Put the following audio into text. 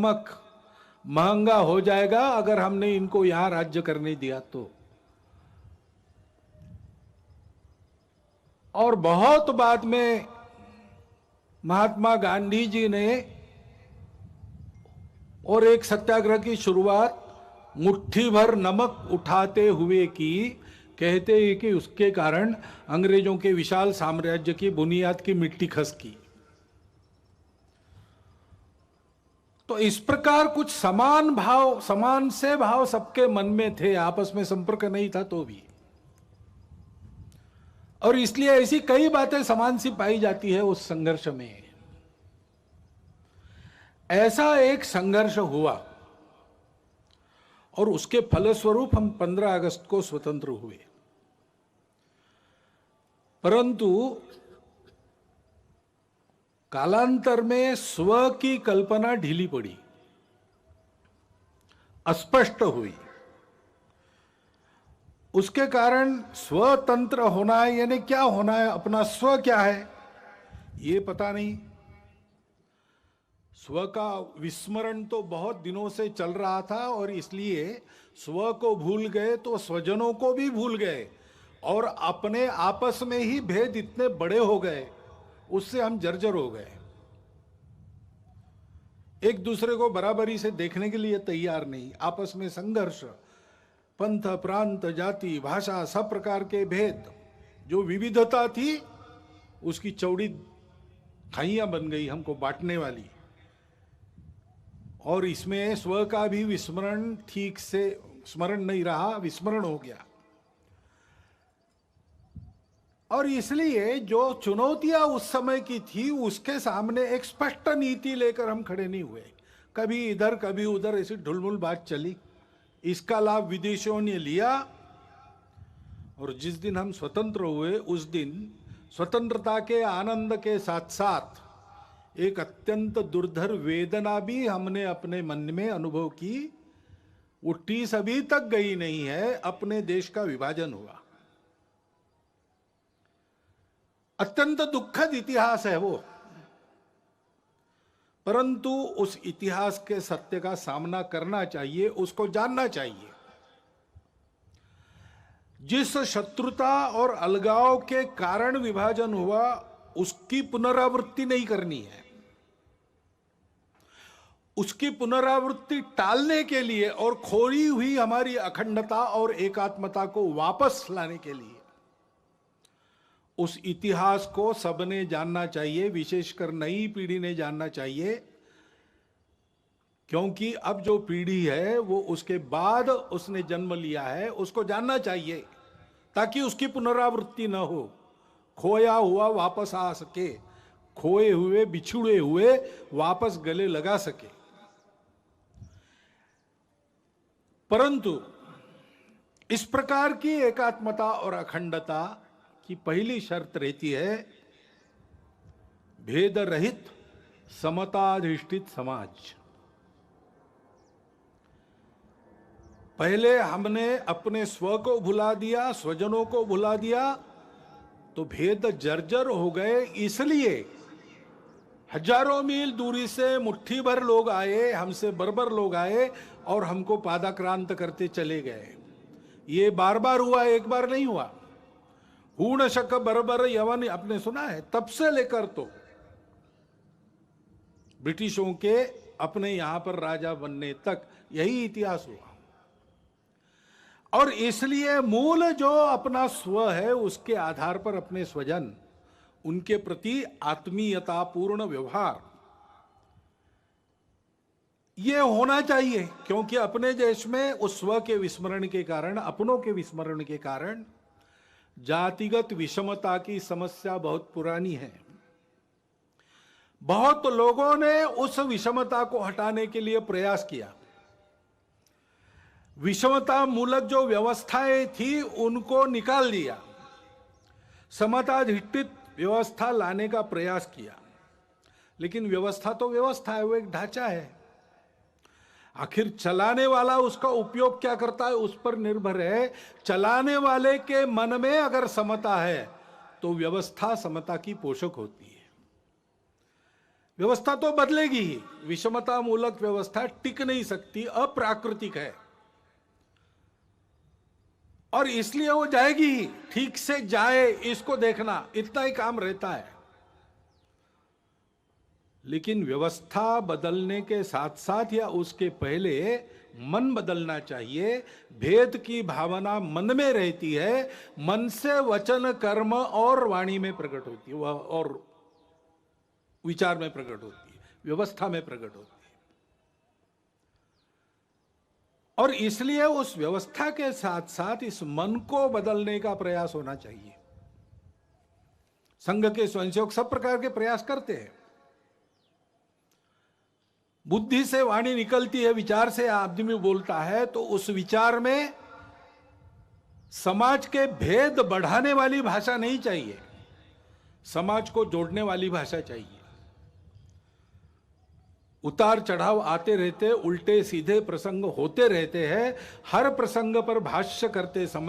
नमक महंगा हो जाएगा अगर हमने इनको यहां राज्य करने दिया तो। और बहुत बाद में महात्मा गांधी जी ने और एक सत्याग्रह की शुरुआत मुट्ठी भर नमक उठाते हुए की। कहते हैं कि उसके कारण अंग्रेजों के विशाल साम्राज्य की बुनियाद की मिट्टी खसकी। तो इस प्रकार कुछ समान भाव, समान से भाव सबके मन में थे, आपस में संपर्क नहीं था तो भी। और इसलिए ऐसी कई बातें समान सी पाई जाती है उस संघर्ष में। ऐसा एक संघर्ष हुआ और उसके फलस्वरूप हम 15 अगस्त को स्वतंत्र हुए। परंतु कालांतर में स्व की कल्पना ढीली पड़ी, अस्पष्ट हुई। उसके कारण स्वतंत्र होना है यानी क्या होना है, अपना स्व क्या है ये पता नहीं। स्व का विस्मरण तो बहुत दिनों से चल रहा था और इसलिए स्व को भूल गए तो स्वजनों को भी भूल गए और अपने आपस में ही भेद इतने बड़े हो गए, उससे हम जर्जर हो गए। एक दूसरे को बराबरी से देखने के लिए तैयार नहीं, आपस में संघर्ष, पंथ, प्रांत, जाति, भाषा, सब प्रकार के भेद, जो विविधता थी उसकी चौड़ी खाइयां बन गई हमको बांटने वाली। और इसमें स्व का भी विस्मरण, ठीक से स्मरण नहीं रहा, विस्मरण हो गया। और इसलिए जो चुनौतियां उस समय की थी उसके सामने एक स्पष्ट नीति लेकर हम खड़े नहीं हुए। कभी इधर कभी उधर ऐसी ढुलमुल बात चली, इसका लाभ विदेशियों ने लिया। और जिस दिन हम स्वतंत्र हुए उस दिन स्वतंत्रता के आनंद के साथ साथ एक अत्यंत दुर्धर वेदना भी हमने अपने मन में अनुभव की। वो टीस अभी तक गई नहीं है, अपने देश का विभाजन हुआ। अत्यंत दुखद इतिहास है वो, परंतु उस इतिहास के सत्य का सामना करना चाहिए, उसको जानना चाहिए। जिस शत्रुता और अलगाव के कारण विभाजन हुआ उसकी पुनरावृत्ति नहीं करनी है। उसकी पुनरावृत्ति टालने के लिए और खोई हुई हमारी अखंडता और एकात्मता को वापस लाने के लिए उस इतिहास को सबने जानना चाहिए, विशेषकर नई पीढ़ी ने जानना चाहिए। क्योंकि अब जो पीढ़ी है वो उसके बाद उसने जन्म लिया है, उसको जानना चाहिए ताकि उसकी पुनरावृत्ति न हो, खोया हुआ वापस आ सके, खोए हुए बिछुड़े हुए वापस गले लगा सके। परंतु इस प्रकार की एकात्मता और अखंडता की पहली शर्त रहती है भेद रहित समताधिष्ठित समाज। पहले हमने अपने स्व को भुला दिया, स्वजनों को भुला दिया, तो भेद जर्जर हो गए। इसलिए हजारों मील दूरी से मुट्ठी भर लोग आए, हमसे बर्बर लोग आए और हमको पादाक्रांत करते चले गए। ये बार बार हुआ, एक बार नहीं हुआ। हूण शक बर्बर यवन आपने सुना है, तब से लेकर तो ब्रिटिशों के अपने यहां पर राजा बनने तक यही इतिहास हुआ। और इसलिए मूल जो अपना स्व है उसके आधार पर अपने स्वजन, उनके प्रति आत्मीयतापूर्ण व्यवहार ये होना चाहिए। क्योंकि अपने देश में उस स्व के विस्मरण के कारण, अपनों के विस्मरण के कारण जातिगत विषमता की समस्या बहुत पुरानी है। बहुत लोगों ने उस विषमता को हटाने के लिए प्रयास किया। विषमता मूलक जो व्यवस्थाएं थी उनको निकाल दिया, समताधिष्ठित व्यवस्था लाने का प्रयास किया। लेकिन व्यवस्था तो व्यवस्था है, वो एक ढांचा है। आखिर चलाने वाला उसका उपयोग क्या करता है उस पर निर्भर है। चलाने वाले के मन में अगर समता है तो व्यवस्था समता की पोषक होती है। व्यवस्था तो बदलेगी ही, विषमता मूलक व्यवस्था टिक नहीं सकती, अप्राकृतिक है और इसलिए वो जाएगी ही। ठीक से जाए इसको देखना, इतना ही काम रहता है। लेकिन व्यवस्था बदलने के साथ साथ या उसके पहले मन बदलना चाहिए। भेद की भावना मन में रहती है, मन से वचन कर्म और वाणी में प्रकट होती है, और विचार में प्रकट होती है, व्यवस्था में प्रकट होती है। और इसलिए उस व्यवस्था के साथ साथ इस मन को बदलने का प्रयास होना चाहिए। संघ के स्वयंसेवक सब प्रकार के प्रयास करते हैं। बुद्धि से वाणी निकलती है, विचार से आदमी बोलता है, तो उस विचार में समाज के भेद बढ़ाने वाली भाषा नहीं चाहिए, समाज को जोड़ने वाली भाषा चाहिए। उतार चढ़ाव आते रहते, उल्टे सीधे प्रसंग होते रहते हैं। हर प्रसंग पर भाष्य करते समय